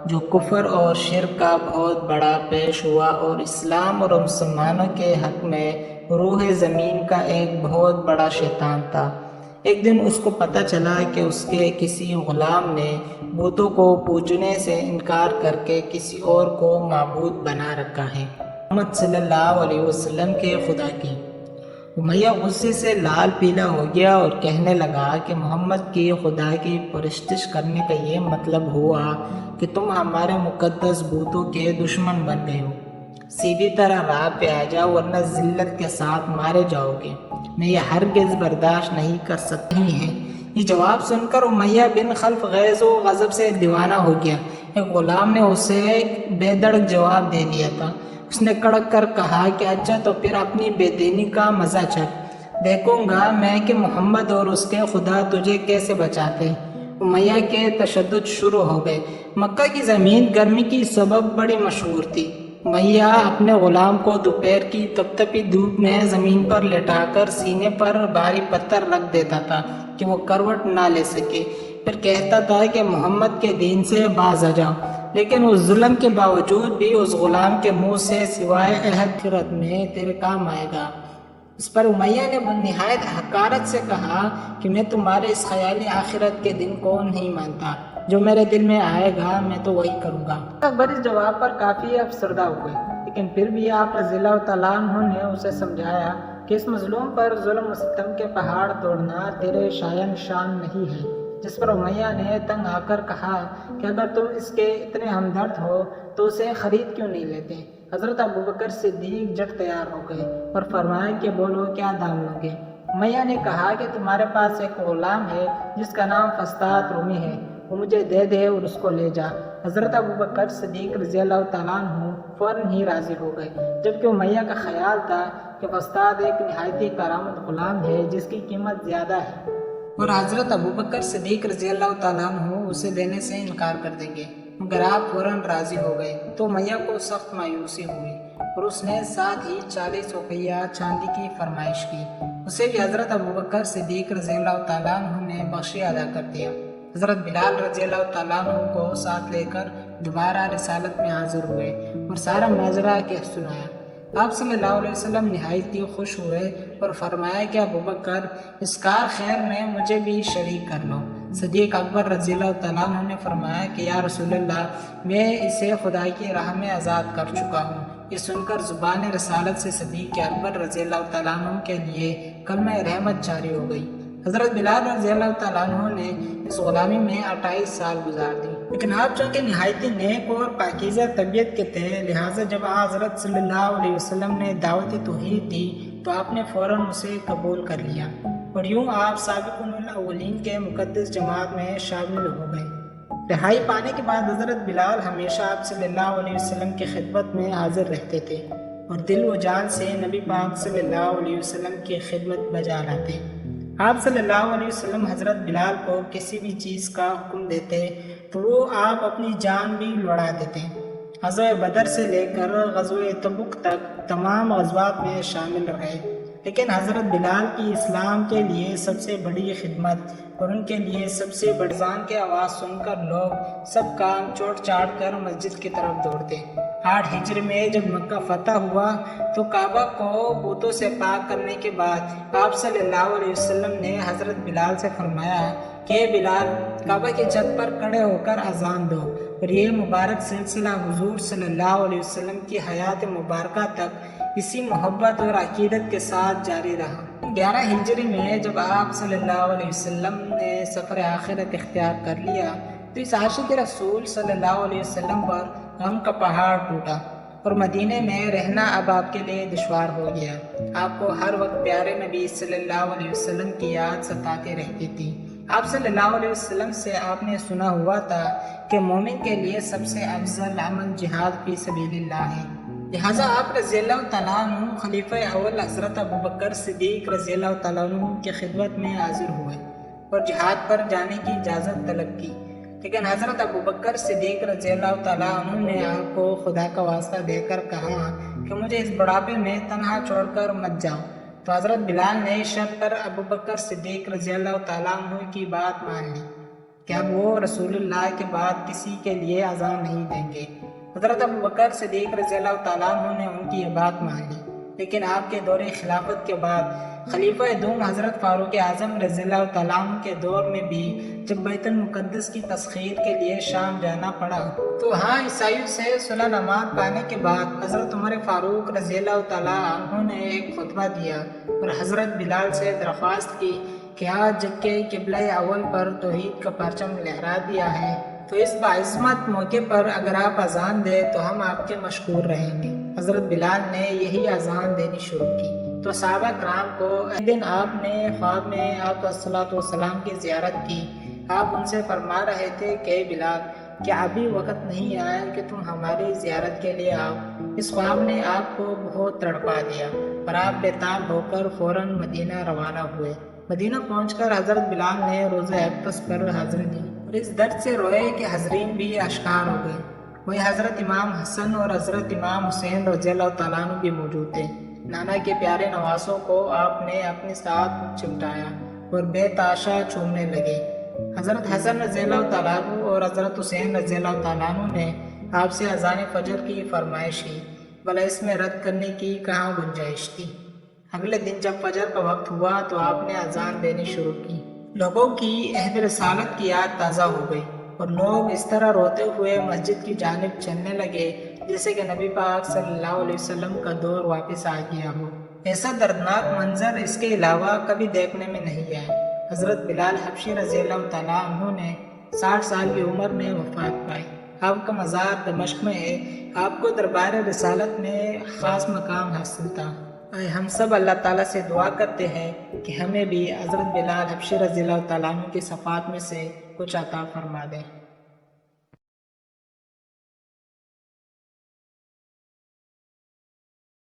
جو کفر اور شرک کا بہت بڑا پیش ہوا اور اسلام اور مسلمانوں کے حق میں روح زمین کا ایک بہت بڑا شیطان تھا۔ ایک دن اس کو پتہ چلا کہ اس کے کسی غلام نے بتوں کو پوجنے سے انکار کر کے کسی اور کو معبود بنا رکھا ہے، محمد صلی اللہ علیہ وسلم کے خدا کی۔ امیہ غصے سے لال پیلا ہو گیا اور کہنے لگا کہ محمد کی خدا کی پرستش کرنے کا یہ مطلب ہوا کہ تم ہمارے مقدس بتوں کے دشمن بن گئے ہو۔ سیدھی طرح راہ پہ آ جاؤ ورنہ ذلت کے ساتھ مارے جاؤ گے، میں یہ ہرگز برداشت نہیں کر سکتی ہیں۔ یہ جواب سن کر امیہ بن خلف غیظ و غضب سے دیوانہ ہو گیا۔ ایک غلام نے اسے بے دڑک جواب دے دیا تھا۔ اس نے کڑک کر کہا کہ اچھا تو پھر اپنی بے دینی کا مزہ چکھ، دیکھوں گا میں کہ محمد اور اس کے خدا تجھے کیسے بچاتے ہیں۔ امیہ کے تشدد شروع ہو گئے۔ مکہ کی زمین گرمی کی سبب بڑی مشہور تھی۔ امیہ اپنے غلام کو دوپہر کی تپتپی دھوپ میں زمین پر لٹا کر سینے پر بھاری پتھر رکھ دیتا تھا کہ وہ کروٹ نہ لے سکے، پھر کہتا تھا کہ محمد کے دین سے باز آ جاؤ، لیکن اس ظلم کے باوجود بھی اس غلام کے منہ سے سوائے عہد آخرت میں تیرے کام آئے گا۔ اس پر امیہ نے نہایت حقارت سے کہا کہ میں تمہارے اس خیالی آخرت کے دن کو نہیں مانتا، جو میرے دل میں آئے گا میں تو وہی کروں گا۔ اکبر اس جواب پر کافی افسردہ ہو گئے، لیکن پھر بھی آپ رضی اللہ تعالیٰ عنہ نے اسے سمجھایا کہ اس مظلوم پر ظلم و ستم کے پہاڑ توڑنا تیرے شایان شان نہیں ہے، جس پر امیہ نے تنگ آ کر کہا کہ اگر تم اس کے اتنے ہمدرد ہو تو اسے خرید کیوں نہیں لیتے۔ حضرت ابوبکر صدیق جٹ تیار ہو گئے اور فرمایا کہ بولو کیا دام لو گے۔ امیہ نے کہا کہ تمہارے پاس ایک غلام ہے جس کا نام فسطاط رومی ہے، وہ مجھے دے دے اور اس کو لے جا۔ حضرت ابوبکر صدیق رضی اللہ تعالیٰ عنہ فوراً ہی راضی ہو گئے، جبکہ امیہ کا خیال تھا کہ فسطاط ایک نہایتی کارآمد غلام ہے جس کی قیمت زیادہ ہے اور حضرت ابوبکر صدیق رضی اللہ تعالیٰ عنہ اسے دینے سے انکار کر دیں گے، مگر آپ فوراً راضی ہو گئے تو امیہ کو سخت مایوسی ہوئی اور اس نے ساتھ ہی 40 اوقیہ چاندی کی فرمائش کی۔ اسے بھی حضرت ابوبکر صدیق رضی اللہ تعالیٰ عنہ نے بخشی ادا کر دیا۔ حضرت بلال رضی اللہ تعالیٰ عنہ کو ساتھ لے کر دوبارہ رسالت میں حاضر ہوئے اور سارا ماجرا کہہ سنایا۔ آپ صلی اللہ علیہ وسلم نہایت ہی خوش ہوئے اور فرمایا کہ ابوبکر اس کار خیر میں مجھے بھی شریک کر لو۔ صدیق اکبر رضی اللہ تعالیٰ عنہ نے فرمایا کہ یا رسول اللہ، میں اسے خدا کی راہ میں آزاد کر چکا ہوں۔ یہ سن کر زبان رسالت سے صدیق اکبر رضی اللہ تعالیٰ عنہ کے لیے کلمہ رحمت جاری ہو گئی۔ حضرت بلال رضی اللہ تعالیٰ عنہ نے اس غلامی میں 28 سال گزار دی، لیکن آپ چونکہ نہایت نیک اور پاکیزہ طبیعت کے تھے، لہٰذا جب حضرت صلی اللہ علیہ وسلم نے دعوت توحید دی تو آپ نے فوراً اسے قبول کر لیا اور یوں آپ سابقون الاولین کے مقدس جماعت میں شامل ہو گئے۔ رہائی پانے کے بعد حضرت بلال ہمیشہ آپ صلی اللہ علیہ وسلم کی خدمت میں حاضر رہتے تھے اور دل و جان سے نبی پاک صلی اللہ علیہ وسلم کی خدمت بجا لاتے۔ آپ صلی اللہ علیہ وسلم حضرت بلال کو کسی بھی چیز کا حکم دیتے تو وہ آپ اپنی جان بھی لڑا دیتے۔ غزوہ بدر سے لے کر غزوہ تبوک تک تمام غزوات میں شامل رہے، لیکن حضرت بلال کی اسلام کے لیے سب سے بڑی خدمت اور ان کے لیے سب سے بڑی اذان کی آواز سن کر لوگ سب کام چھوڑ چھاڑ کر مسجد کی طرف دوڑتے۔ 8 ہجری میں جب مکہ فتح ہوا تو کعبہ کو بتوں سے پاک کرنے کے بعد آپ صلی اللہ علیہ وسلم نے حضرت بلال سے فرمایا کہ بلال، کعبہ کی چھت پر کھڑے ہو کر اذان دو، اور یہ مبارک سلسلہ حضور صلی اللہ علیہ وسلم کی حیات مبارکہ تک اسی محبت اور عقیدت کے ساتھ جاری رہا۔ 11 ہجری میں جب آپ صلی اللہ علیہ وسلم نے سفر آخرت اختیار کر لیا تو اس عاشق رسول صلی اللہ علیہ وسلم پر غم کا پہاڑ ٹوٹا اور مدینے میں رہنا اب آپ کے لیے دشوار ہو گیا۔ آپ کو ہر وقت پیارے نبی صلی اللہ علیہ وسلم کی یاد ستاتی رہتی تھی۔ آپ صلی اللہ علیہ وسلم سے آپ نے سنا ہوا تھا کہ مومن کے لیے سب سے افضل عمل جہاد فی سبیل اللہ ہے، لہٰذا آپ رضی اللہ تعالیٰ عنہ خلیفہ اول حضرت ابوبکر صدیق رضی اللہ تعالیٰ عنہ کی خدمت میں حاضر ہوئے اور جہاد پر جانے کی اجازت طلب کی، لیکن حضرت ابوبکر صدیق رضی اللہ تعالیٰ عنہ نے آپ کو خدا کا واسطہ دے کر کہا کہ مجھے اس بڑھاپے میں تنہا چھوڑ کر مت جاؤ، تو حضرت بلال نے اس شرط پر ابوبکر صدیق رضی اللہ تعالیٰ عنہ کی بات مان لی کہ اب وہ رسول اللہ کے بعد کسی کے لیے اذان نہیں دیں گے۔ حضرت ابوبکر صدیق رضی اللہ تعالیٰ عنہ نے ان کی یہ بات مان لی، لیکن آپ کے دور خلافت کے بعد خلیفہ دوم حضرت فاروق اعظم رضی اللہ تعالیٰ عنہ کے دور میں بھی جب بیت المقدس کی تسخیر کے لیے شام جانا پڑا تو وہاں عیسائیوں سے صلح نامہ پانے کے بعد حضرت عمر فاروق رضی اللہ تعالیٰ عنہ نے ایک خطبہ دیا اور حضرت بلال سے درخواست کی کہ آج جب کہ قبلہ اول پر توحید کا پرچم لہرا دیا ہے تو اس باعظمت موقع پر اگر آپ اذان دیں تو ہم آپ کے مشکور رہیں گے۔ حضرت بلال نے یہی اذان دینی شروع کی تو صحابہ کرام کو ایک دن آپ نے خواب میں آپ صلوات والسلام کی زیارت کی۔ آپ ان سے فرما رہے تھے کہ بلال، کیا ابھی وقت نہیں آیا کہ تم ہماری زیارت کے لیے آؤ؟ اس خواب نے آپ کو بہت تڑپا دیا اور آپ بےتاب ہو کر فوراً مدینہ روانہ ہوئے۔ مدینہ پہنچ کر حضرت بلال نے روزہ اقدس پر حاضری دی اور اس درد سے روئے کہ حاضرین بھی اشکار ہو گئے۔ وہی حضرت امام حسن اور حضرت امام حسین رضی اللہ تعالیٰ عنہ بھی موجود تھے۔ نانا کے پیارے نواسوں کو آپ نے اپنے ساتھ چمٹایا اور بے تاشا چومنے لگے۔ حضرت حسن رضی اللہ تعالیٰ عنہ اور حضرت حسین رضی اللہ تعالیٰ عنہ نے آپ سے اذان فجر کی فرمائش کی، بھلا اس میں رد کرنے کی کہاں گنجائش تھی؟ اگلے دن جب فجر کا وقت ہوا تو آپ نے اذان دینی شروع کی۔ لوگوں کی عہد رسالت کی یاد تازہ ہو گئی اور لوگ اس طرح روتے ہوئے مسجد کی جانب چلنے لگے جیسے کہ نبی پاک صلی اللہ علیہ وسلم کا دور واپس آ گیا ہو۔ ایسا دردناک منظر اس کے علاوہ کبھی دیکھنے میں نہیں آیا۔ حضرت بلال حبشی رضی اللہ تعالیٰ عنہ نے 60 سال کی عمر میں وفات پائی۔ آپ کا مزار دمشق میں ہے۔ آپ کو دربار رسالت میں خاص مقام حاصل تھا۔ ہم سب اللہ تعالیٰ سے دعا کرتے ہیں کہ ہمیں بھی حضرت بلال حبشی رضی اللہ تعالیٰ عنہ کی صفات میں سے کچھ عطا فرما دیں۔